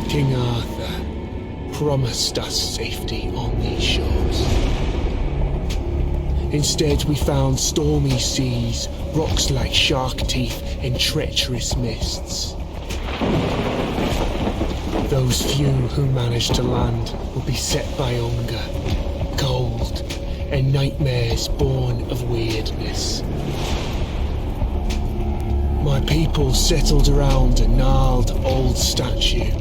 King Arthur promised us safety on these shores. Instead, we found stormy seas, rocks like shark teeth, and treacherous mists. Those few who managed to land will be set by hunger, cold, and nightmares born of weirdness. My people settled around a gnarled old statue.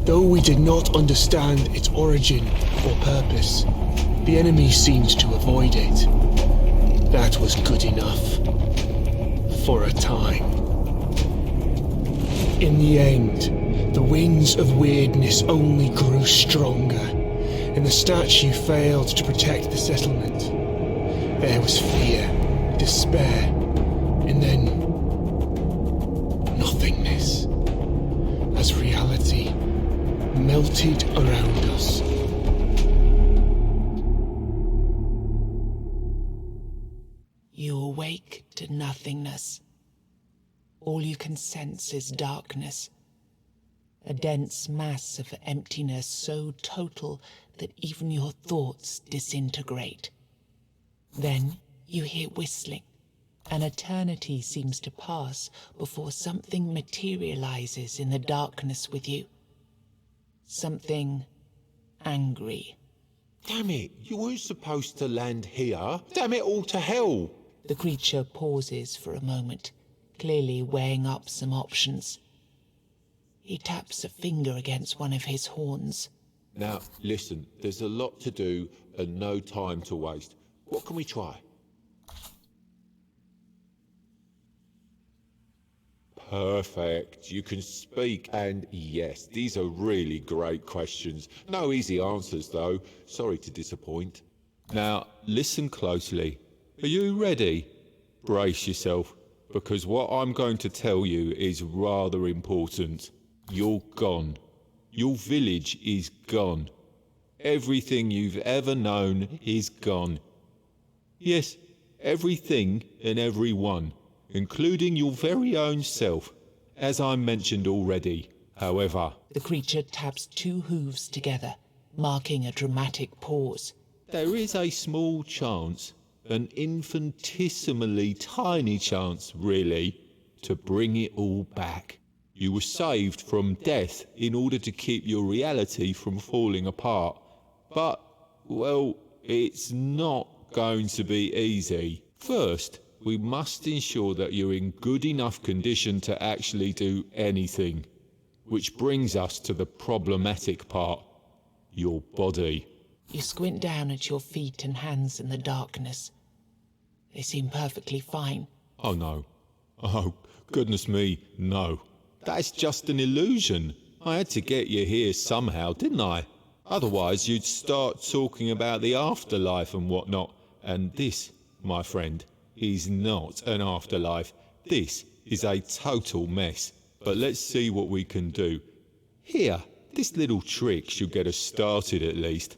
Though we did not understand its origin or purpose, the enemy seemed to avoid it. That was good enough. For a time. In the end, the winds of weirdness only grew stronger, and the statue failed to protect the settlement. There was fear, despair, and then nothingness, as reality melted around us. You awake to nothingness. All you can sense is darkness. A dense mass of emptiness so total that even your thoughts disintegrate. Then you hear whistling. An eternity seems to pass before something materializes in the darkness with you. Something angry. Damn it, you weren't supposed to land here. Damn it all to hell. The creature pauses for a moment, clearly weighing up some options. He taps a finger against one of his horns. Now, listen, there's a lot to do and no time to waste. What can we try? Perfect. You can speak, and yes, these are really great questions. No easy answers, though. Sorry to disappoint. Now, listen closely. Are you ready? Brace yourself, because what I'm going to tell you is rather important. You're gone. Your village is gone. Everything you've ever known is gone. Yes, everything and everyone, including your very own self, as I mentioned already. However, the creature taps two hooves together, marking a dramatic pause. There is a small chance, an infinitesimally tiny chance, really, to bring it all back. You were saved from death in order to keep your reality from falling apart. But, well, it's not going to be easy. First, we must ensure that you're in good enough condition to actually do anything. Which brings us to the problematic part. Your body. You squint down at your feet and hands in the darkness. They seem perfectly fine. Oh no. Oh, goodness me, no. That's just an illusion. I had to get you here somehow, didn't I? Otherwise you'd start talking about the afterlife and whatnot. And this, my friend, is not an afterlife. This is a total mess. But let's see what we can do. Here, this little trick should get us started at least.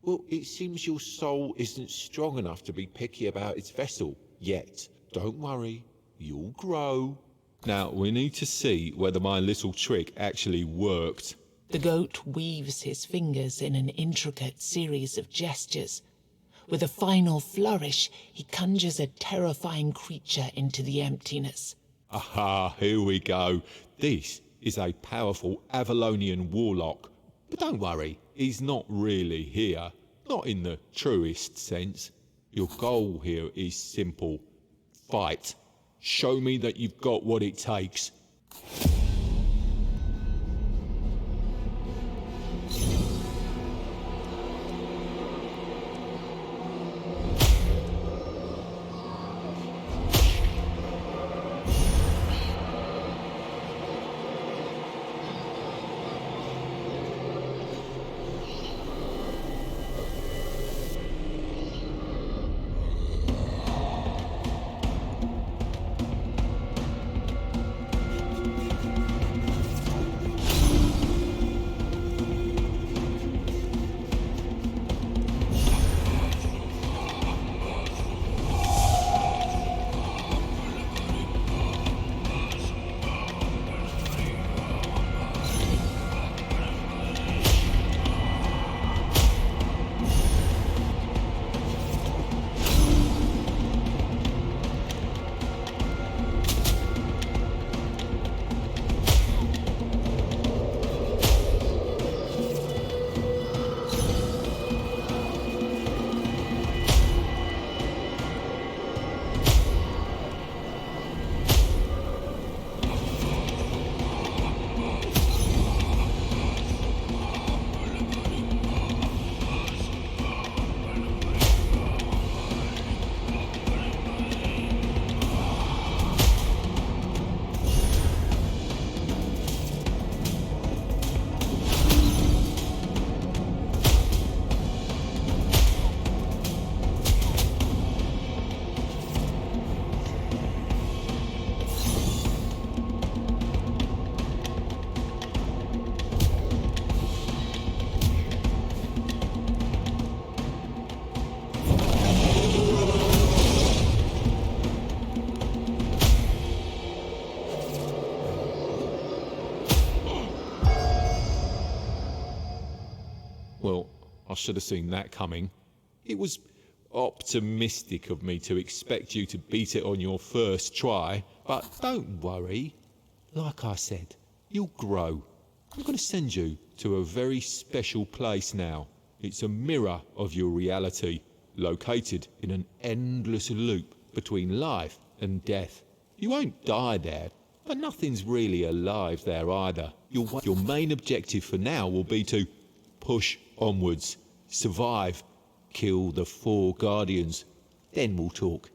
Well, it seems your soul isn't strong enough to be picky about its vessel yet. Don't worry, you'll grow. Now, we need to see whether my little trick actually worked. The goat weaves his fingers in an intricate series of gestures. With a final flourish, he conjures a terrifying creature into the emptiness. Aha, here we go. This is a powerful Avalonian warlock. But don't worry, he's not really here. Not in the truest sense. Your goal here is simple. Fight. Show me that you've got what it takes. I should have seen that coming. It was optimistic of me to expect you to beat it on your first try, but don't worry. Like I said, you'll grow. I'm going to send you to a very special place now. It's a mirror of your reality, located in an endless loop between life and death. You won't die there, but nothing's really alive there either. Your main objective for now will be to push onwards, survive, kill the 4 Guardians. Then we'll talk.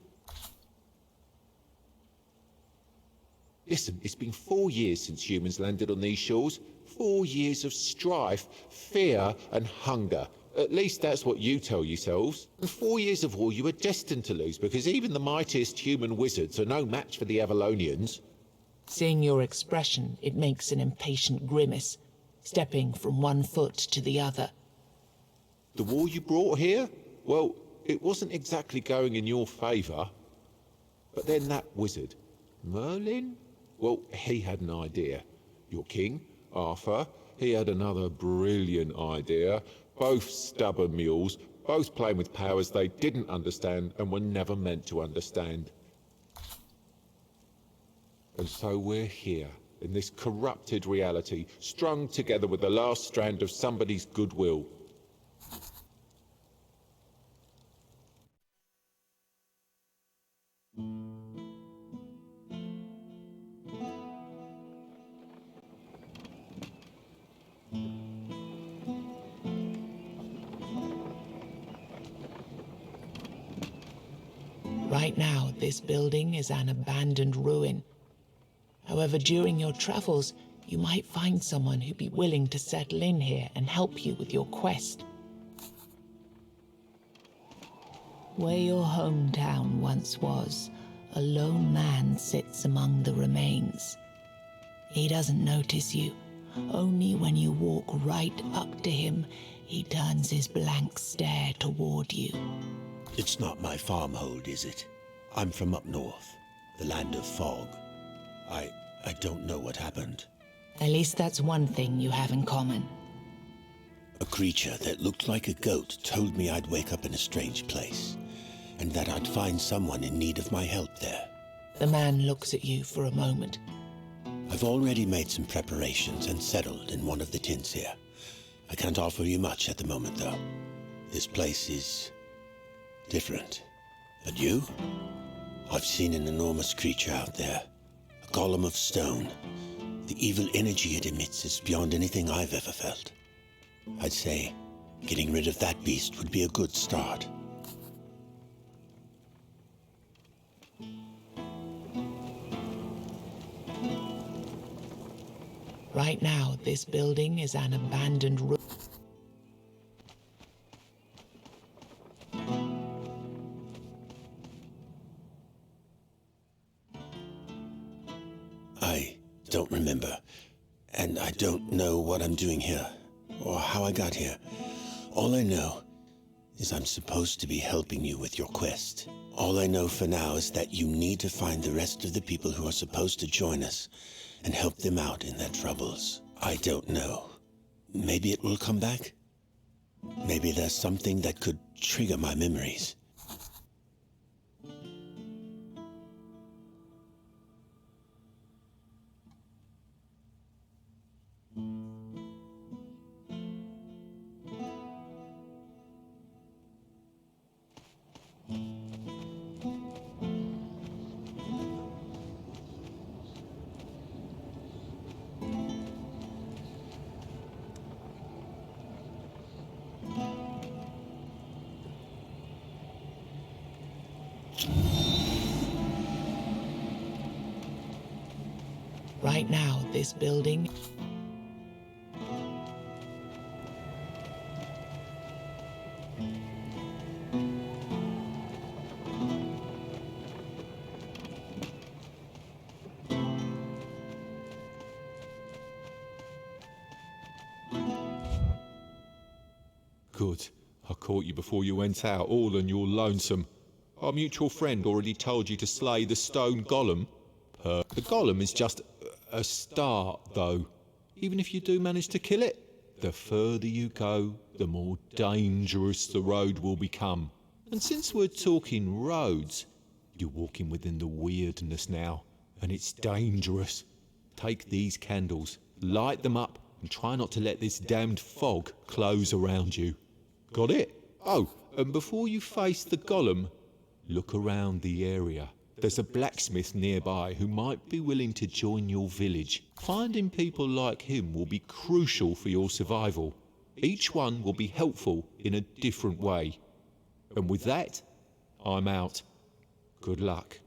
Listen, it's been 4 years since humans landed on these shores. 4 years of strife, fear and hunger. At least that's what you tell yourselves. And 4 years of war you were destined to lose, because even the mightiest human wizards are no match for the Avalonians. Seeing your expression, it makes an impatient grimace, stepping from one foot to the other. The war you brought here? Well, it wasn't exactly going in your favour. But then that wizard, Merlin? Well, he had an idea. Your king, Arthur, he had another brilliant idea. Both stubborn mules, both playing with powers they didn't understand and were never meant to understand. And so we're here, in this corrupted reality, strung together with the last strand of somebody's goodwill. Right now, this building is an abandoned ruin. However, during your travels, you might find someone who'd be willing to settle in here and help you with your quest. Where your hometown once was, a lone man sits among the remains. He doesn't notice you. Only when you walk right up to him, he turns his blank stare toward you. It's not my farmhold, is it? I'm from up north, the land of fog. I don't know what happened. At least that's one thing you have in common. A creature that looked like a goat told me I'd wake up in a strange place, and that I'd find someone in need of my help there. The man looks at you for a moment. I've already made some preparations and settled in one of the tents here. I can't offer you much at the moment, though. This place is different. But you? I've seen an enormous creature out there. A column of stone. The evil energy it emits is beyond anything I've ever felt. I'd say getting rid of that beast would be a good start. Right now, this building is an abandoned ruin. I don't remember, and I don't know what I'm doing here, or how I got here. All I know is I'm supposed to be helping you with your quest. All I know for now is that you need to find the rest of the people who are supposed to join us and help them out in their troubles. I don't know. Maybe it will come back? Maybe there's something that could trigger my memories. Right now, this building... Good. I caught you before you went out, all on your lonesome. Our mutual friend already told you to slay the stone golem. The golem is just a start, though. Even if you do manage to kill it, the further you go, the more dangerous the road will become. And since we're talking roads, you're walking within the weirdness now, and it's dangerous. Take these candles, light them up, and try not to let this damned fog close around you. Got it? Oh, and before you face the golem, look around the area. There's a blacksmith nearby who might be willing to join your village. Finding people like him will be crucial for your survival. Each one will be helpful in a different way. And with that, I'm out. Good luck.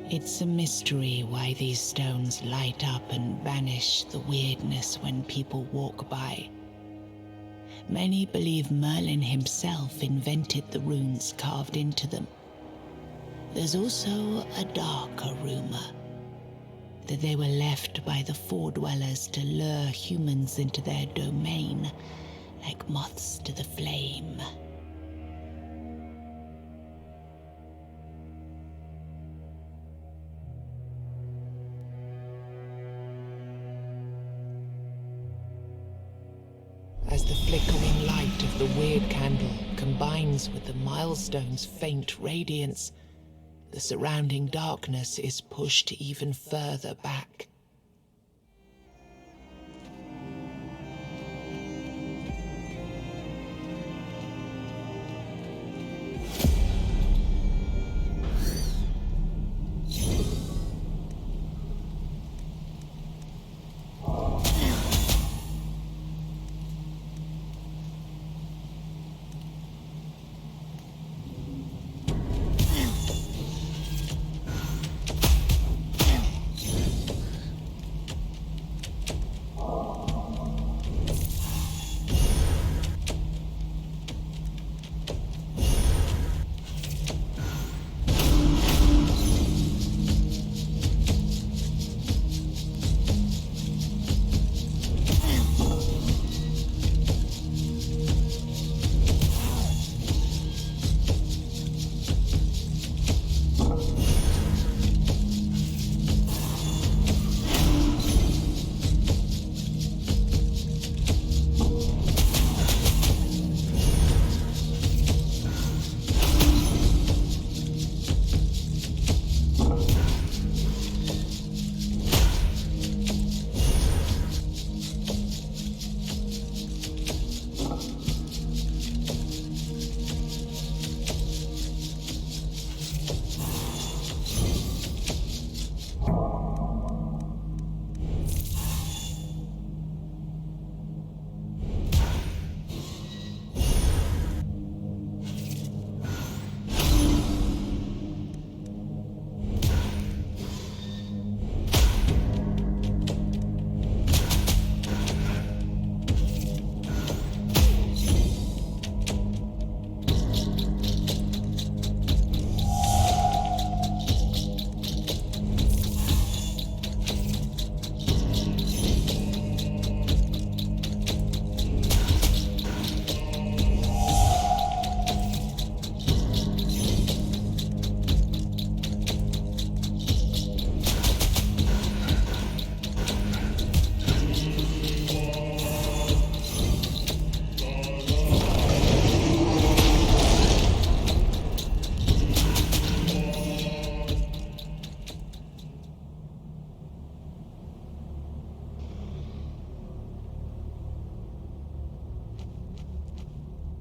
It's a mystery why these stones light up and banish the weirdness when people walk by. Many believe Merlin himself invented the runes carved into them. There's also a darker rumor that they were left by the Four-Dwellers to lure humans into their domain, like moths to the flame. As the flickering light of the weird candle combines with the milestone's faint radiance, the surrounding darkness is pushed even further back.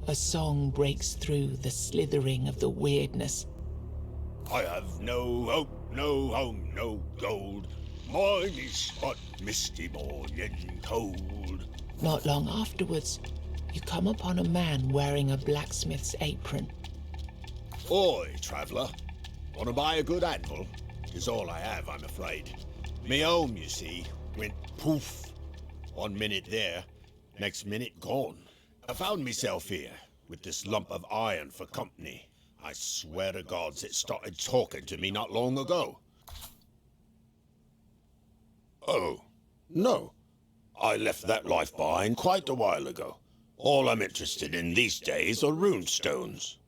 A song breaks through the slithering of the weirdness. I have no hope, no home, no gold. Mine is but misty morning cold. Not long afterwards, you come upon a man wearing a blacksmith's apron. Oi, traveller. Want to buy a good anvil? 'Tis all I have, I'm afraid. Me home, you see, went poof. 1 minute there, next minute gone. I found myself here, with this lump of iron for company. I swear to gods it started talking to me not long ago. Oh, no. I left that life behind quite a while ago. All I'm interested in these days are rune stones.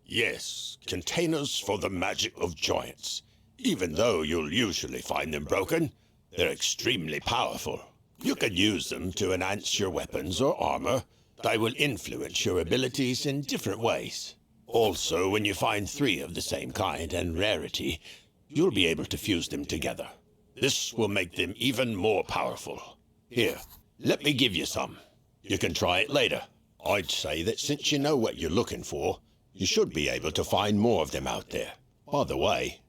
Yes, containers for the magic of giants. Even though you'll usually find them broken, they're extremely powerful. You can use them to enhance your weapons or armor. They will influence your abilities in different ways. Also, when you find 3 of the same kind and rarity, you'll be able to fuse them together. This will make them even more powerful. Here, let me give you some. You can try it later. I'd say that since you know what you're looking for, you should be able to find more of them out there. By the way,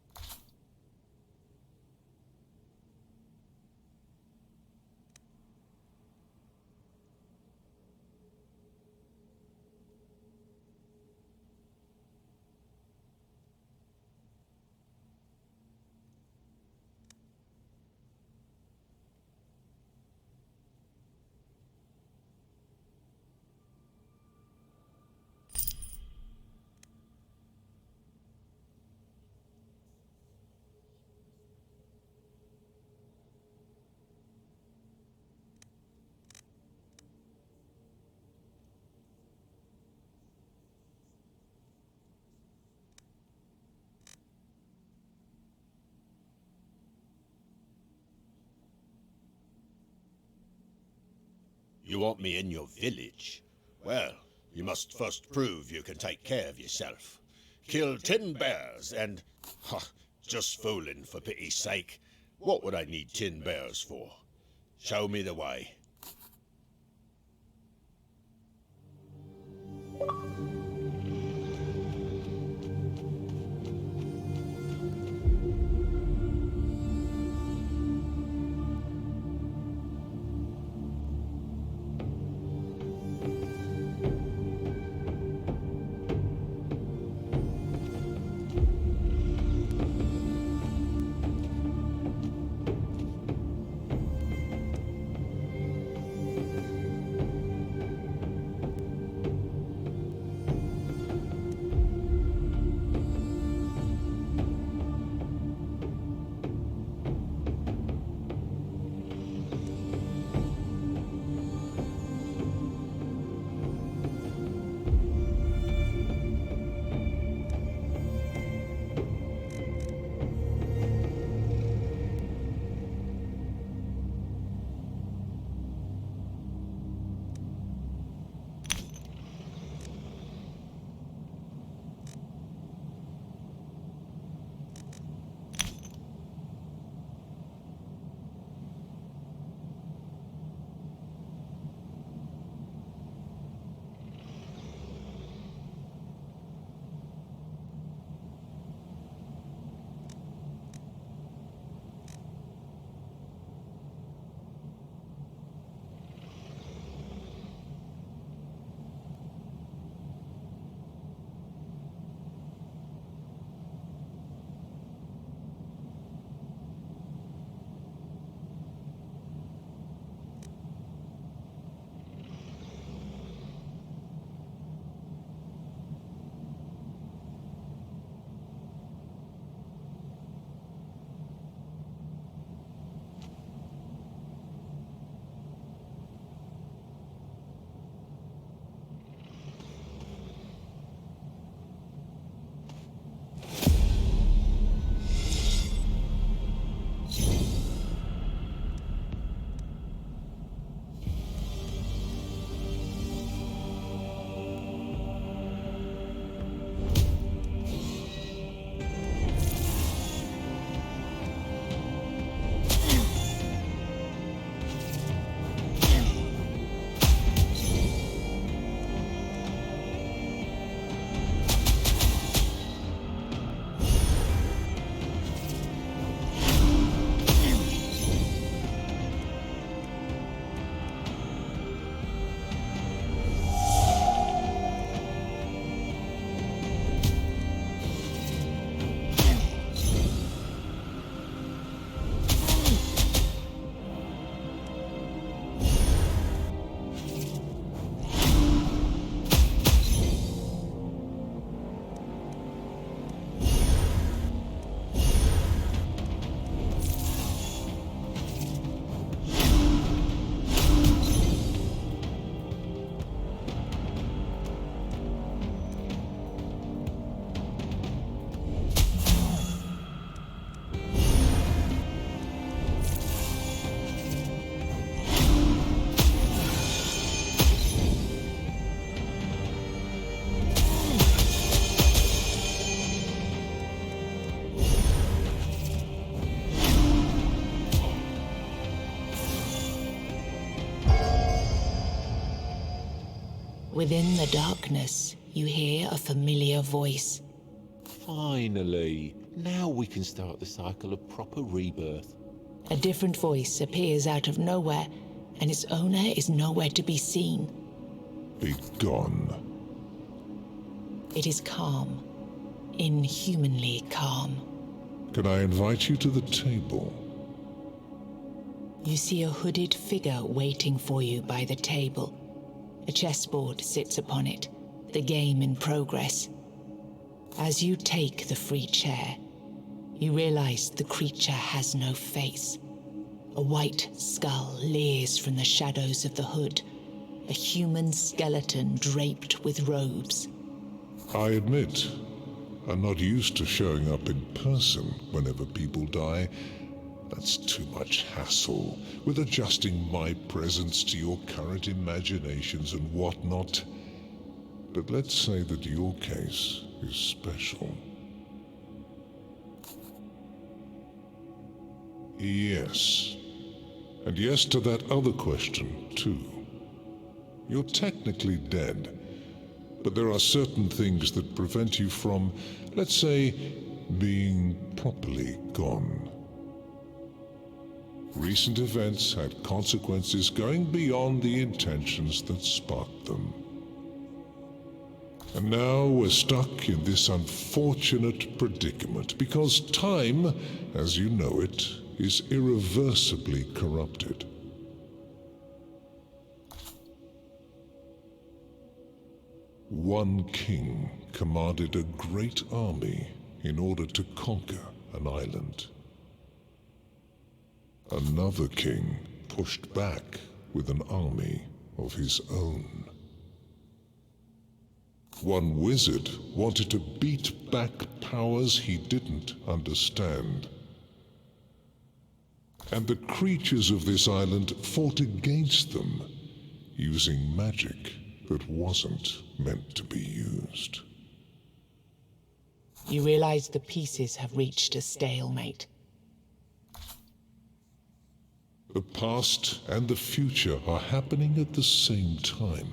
you want me in your village? Well, you must first prove you can take care of yourself. Kill 10 bears and... just fooling, for pity's sake. What would I need 10 bears for? Show me the way. Within the darkness, you hear a familiar voice. Finally, now we can start the cycle of proper rebirth. A different voice appears out of nowhere, and its owner is nowhere to be seen. Be gone. It is calm, inhumanly calm. Can I invite you to the table? You see a hooded figure waiting for you by the table. A chessboard sits upon it, the game in progress. As you take the free chair, you realize the creature has no face. A white skull leers from the shadows of the hood, a human skeleton draped with robes. I admit, I'm not used to showing up in person whenever people die. That's too much hassle, with adjusting my presence to your current imaginations and whatnot. But let's say that your case is special. Yes. And yes to that other question, too. You're technically dead, but there are certain things that prevent you from, let's say, being properly gone. Recent events had consequences going beyond the intentions that sparked them. And now we're stuck in this unfortunate predicament because time, as you know it, is irreversibly corrupted. One king commanded a great army in order to conquer an island. Another king pushed back with an army of his own. One wizard wanted to beat back powers he didn't understand. And the creatures of this island fought against them, using magic that wasn't meant to be used. You realize the pieces have reached a stalemate. The past and the future are happening at the same time.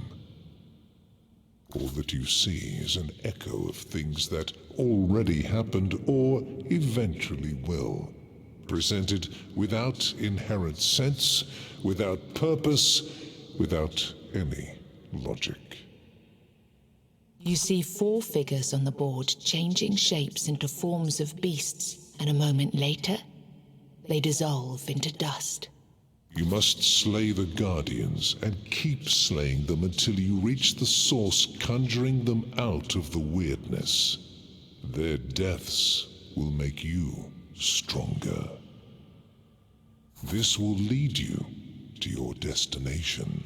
All that you see is an echo of things that already happened or eventually will, presented without inherent sense, without purpose, without any logic. You see 4 figures on the board changing shapes into forms of beasts, and a moment later, they dissolve into dust. You must slay the Guardians and keep slaying them until you reach the source, conjuring them out of the weirdness. Their deaths will make you stronger. This will lead you to your destination.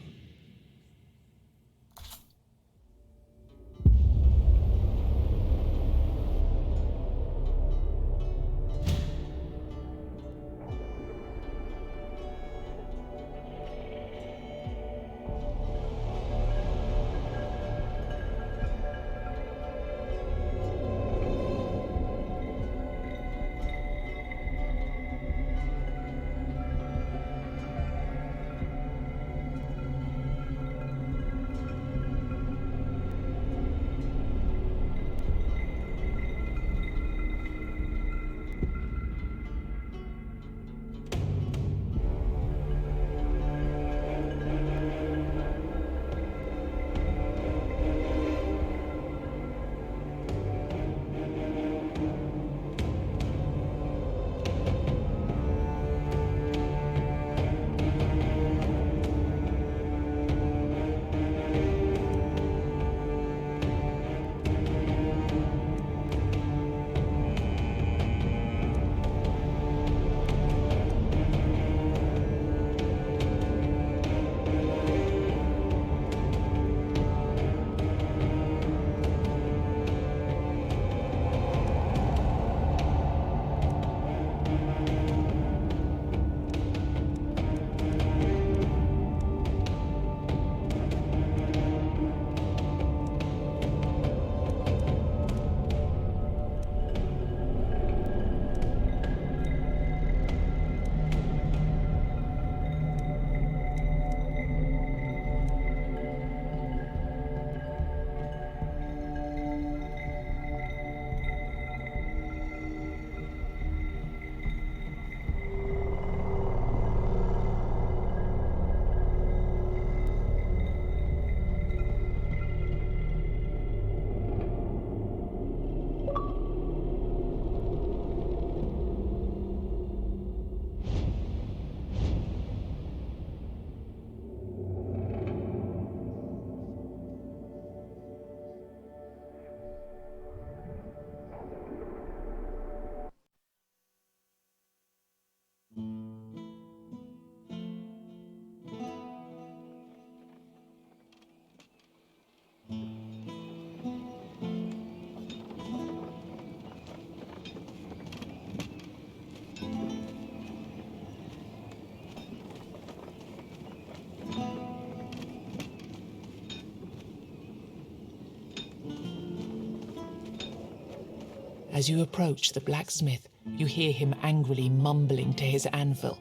As you approach the blacksmith, you hear him angrily mumbling to his anvil.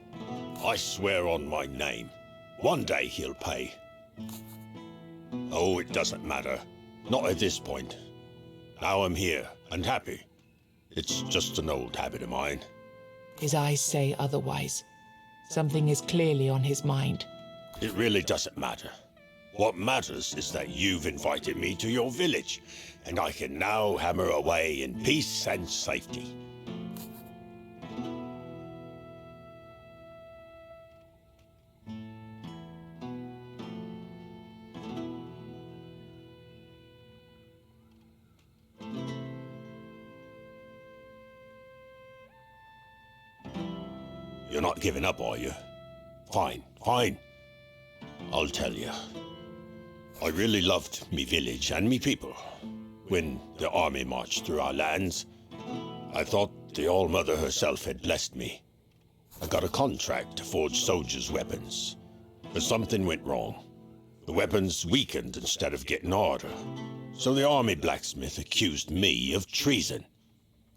I swear on my name, one day he'll pay. Oh, it doesn't matter. Not at this point. Now I'm here, and happy. It's just an old habit of mine. His eyes say otherwise. Something is clearly on his mind. It really doesn't matter. What matters is that you've invited me to your village, and I can now hammer away in peace and safety. You're not giving up, are you? Fine, fine. I'll tell you. I really loved me village and me people. When the army marched through our lands, I thought the All-Mother herself had blessed me. I got a contract to forge soldiers' weapons, but something went wrong. The weapons weakened instead of getting harder. So the army blacksmith accused me of treason.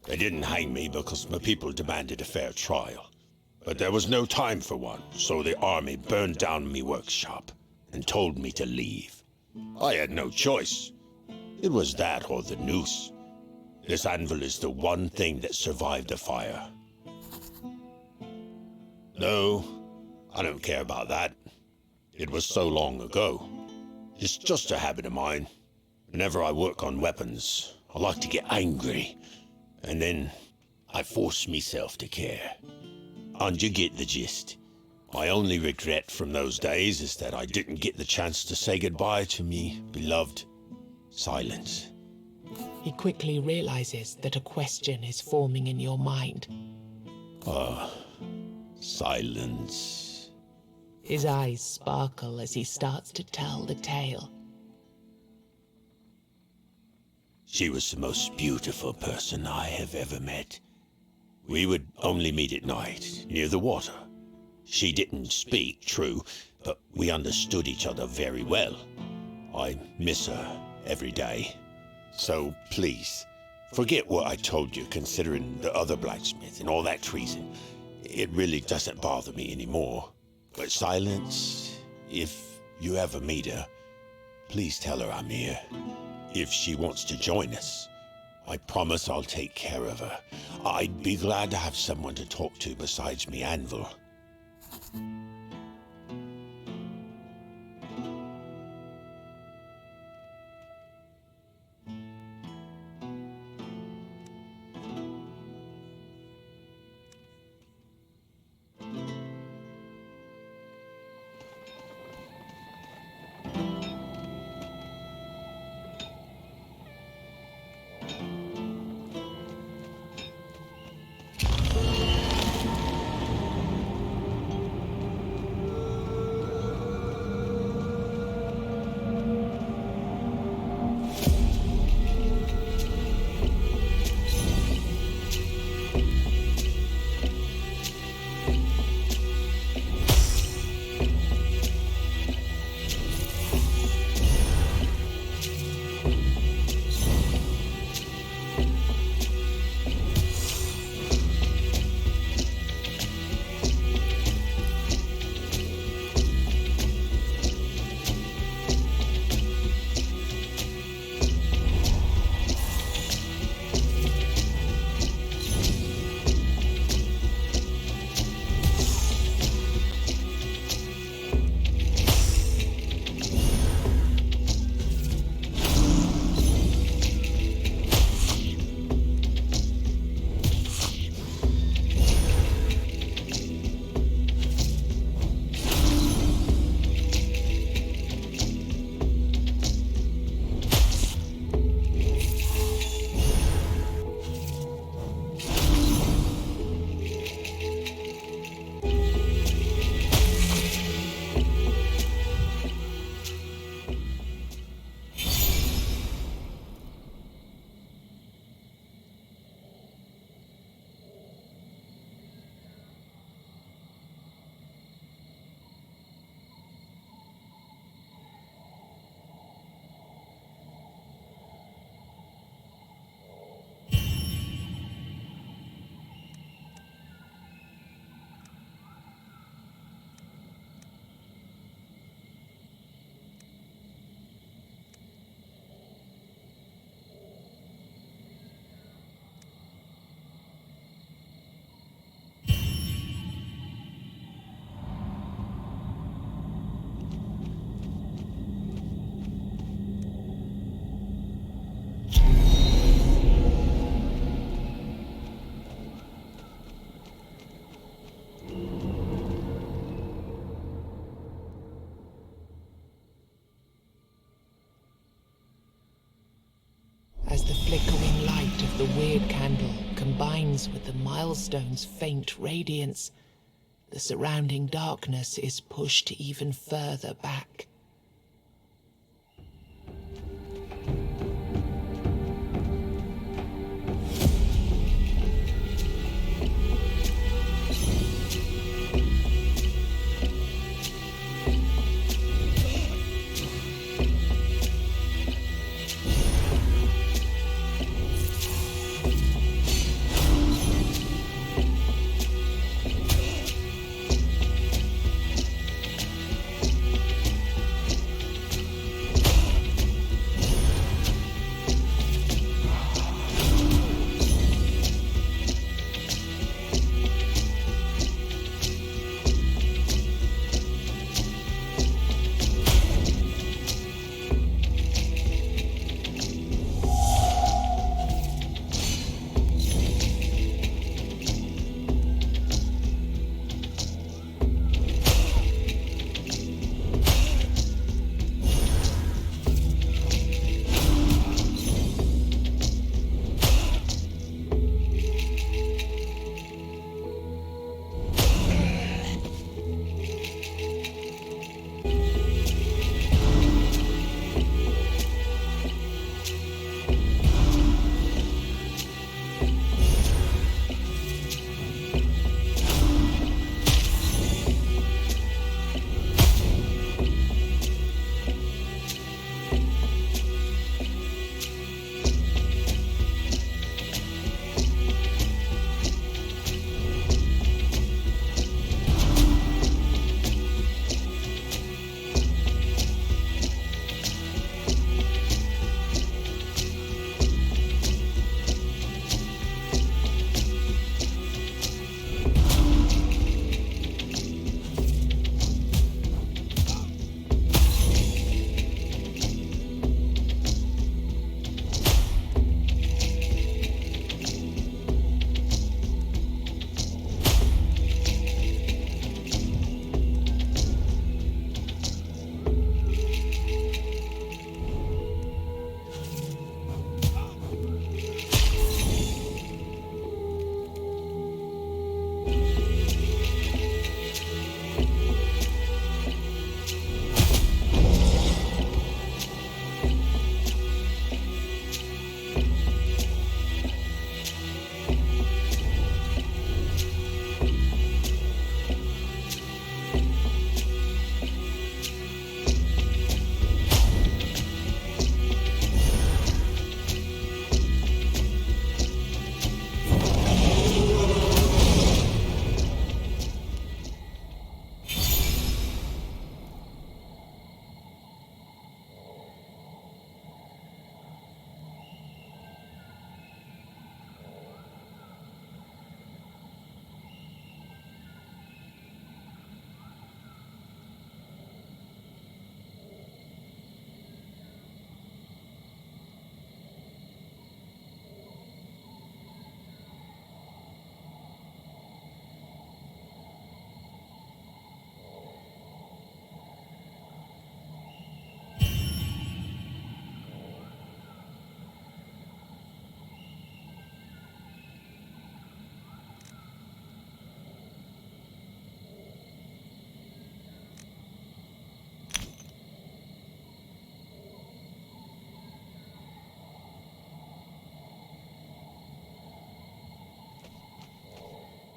They didn't hang me because my people demanded a fair trial. But there was no time for one, so the army burned down me workshop and told me to leave. I had no choice. It was that or the noose. This anvil is the one thing that survived the fire. No, I don't care about that. It was so long ago. It's just a habit of mine. Whenever I work on weapons, I like to get angry, and then I force myself to care. And you get the gist. My only regret from those days is that I didn't get the chance to say goodbye to me beloved Silence. He quickly realizes that a question is forming in your mind. Silence. His eyes sparkle as he starts to tell the tale. She was the most beautiful person I have ever met. We would only meet at night, near the water. She didn't speak, true, but we understood each other very well. I miss her every day. So please, forget what I told you considering the other blacksmith and all that treason. It really doesn't bother me anymore. But Silence, if you ever meet her, please tell her I'm here. If she wants to join us, I promise I'll take care of her. I'd be glad to have someone to talk to besides me anvil. flickering light of the weird candle combines with the milestone's faint radiance, the surrounding darkness is pushed even further back.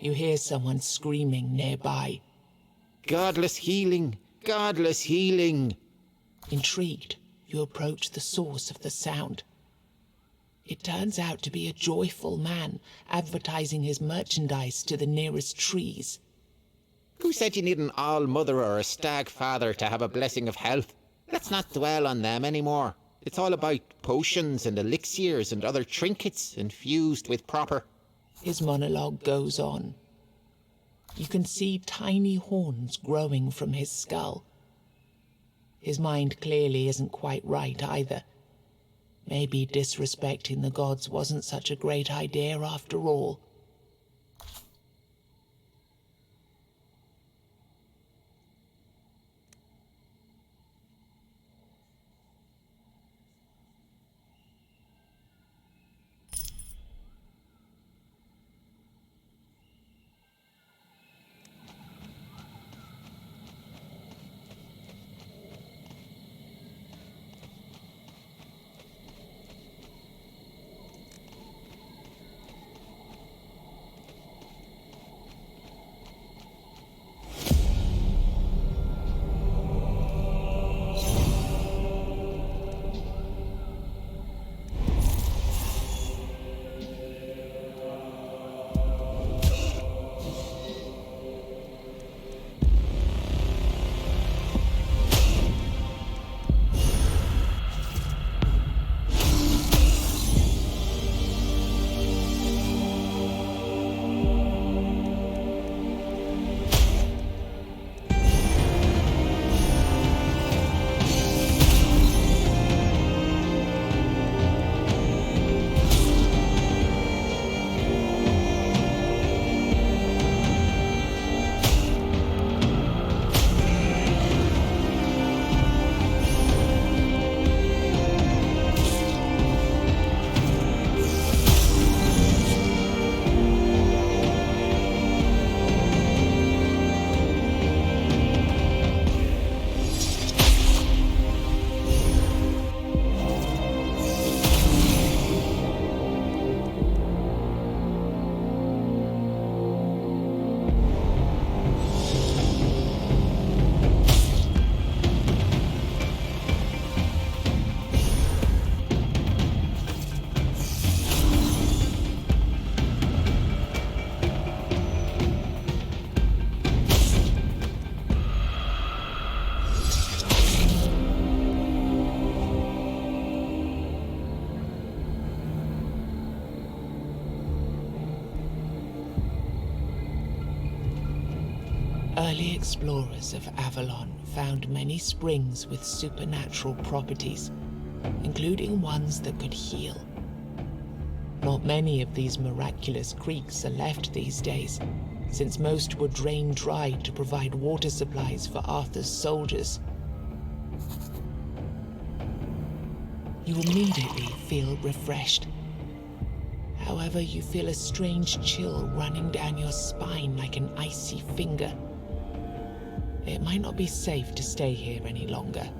You hear someone screaming nearby. Godless healing! Godless healing! Intrigued, you approach the source of the sound. It turns out to be a joyful man advertising his merchandise to the nearest trees. Who said you need an all-mother or a stag-father to have a blessing of health? Let's not dwell on them anymore. It's all about potions and elixirs and other trinkets infused with proper... His monologue goes on. You can see tiny horns growing from his skull. His mind clearly isn't quite right either. Maybe disrespecting the gods wasn't such a great idea after all. Early explorers of Avalon found many springs with supernatural properties, including ones that could heal. Not many of these miraculous creeks are left these days, since most were drained dry to provide water supplies for Arthur's soldiers. You immediately feel refreshed. However, you feel a strange chill running down your spine like an icy finger. It might not be safe to stay here any longer.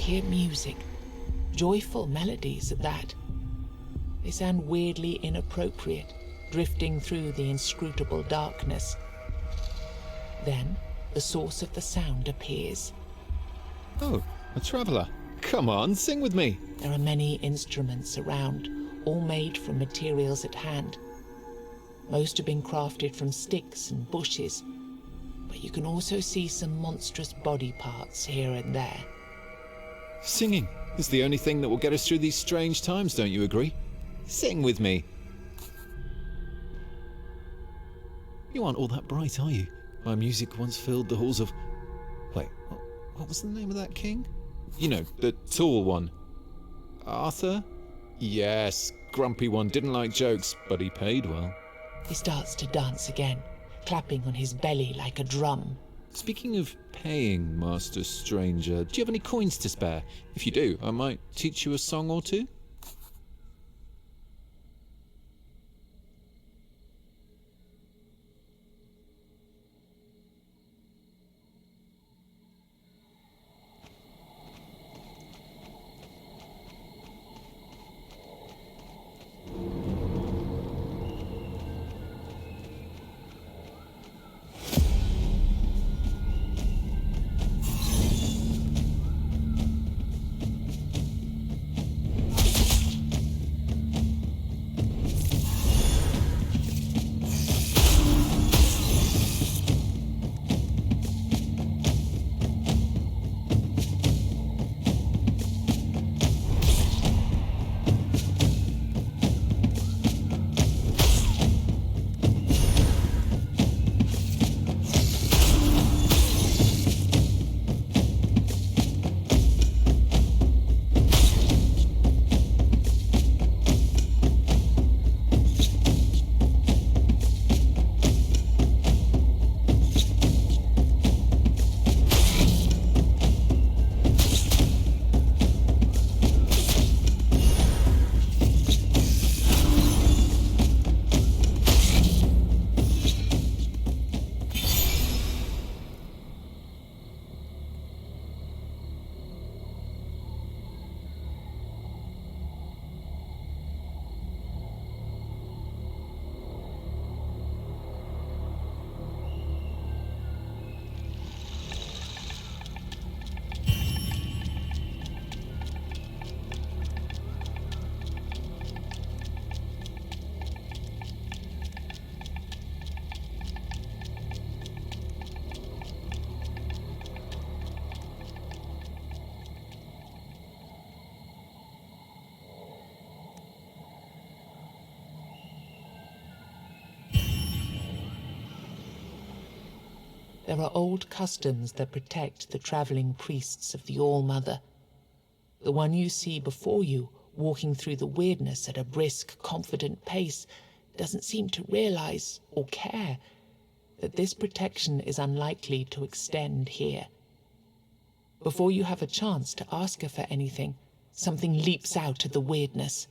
Hear music, joyful melodies at that. They sound weirdly inappropriate, drifting through the inscrutable darkness. Then, the source of the sound appears. Oh, a traveller. Come on, sing with me. There are many instruments around, all made from materials at hand. Most have been crafted from sticks and bushes, but you can also see some monstrous body parts here and there. Singing is the only thing that will get us through these strange times, don't you agree? Sing with me. You aren't all that bright, are you? My music once filled the halls of... Wait, what was the name of that king? You know, the tall one. Arthur? Yes, grumpy one, didn't like jokes, but he paid well. He starts to dance again, clapping on his belly like a drum. Speaking of paying, Master Stranger, do you have any coins to spare? If you do, I might teach you a song or two. There are old customs that protect the traveling priests of the All-Mother. The one you see before you, walking through the weirdness at a brisk, confident pace, doesn't seem to realize or care that this protection is unlikely to extend here. Before you have a chance to ask her for anything, something leaps out of the weirdness.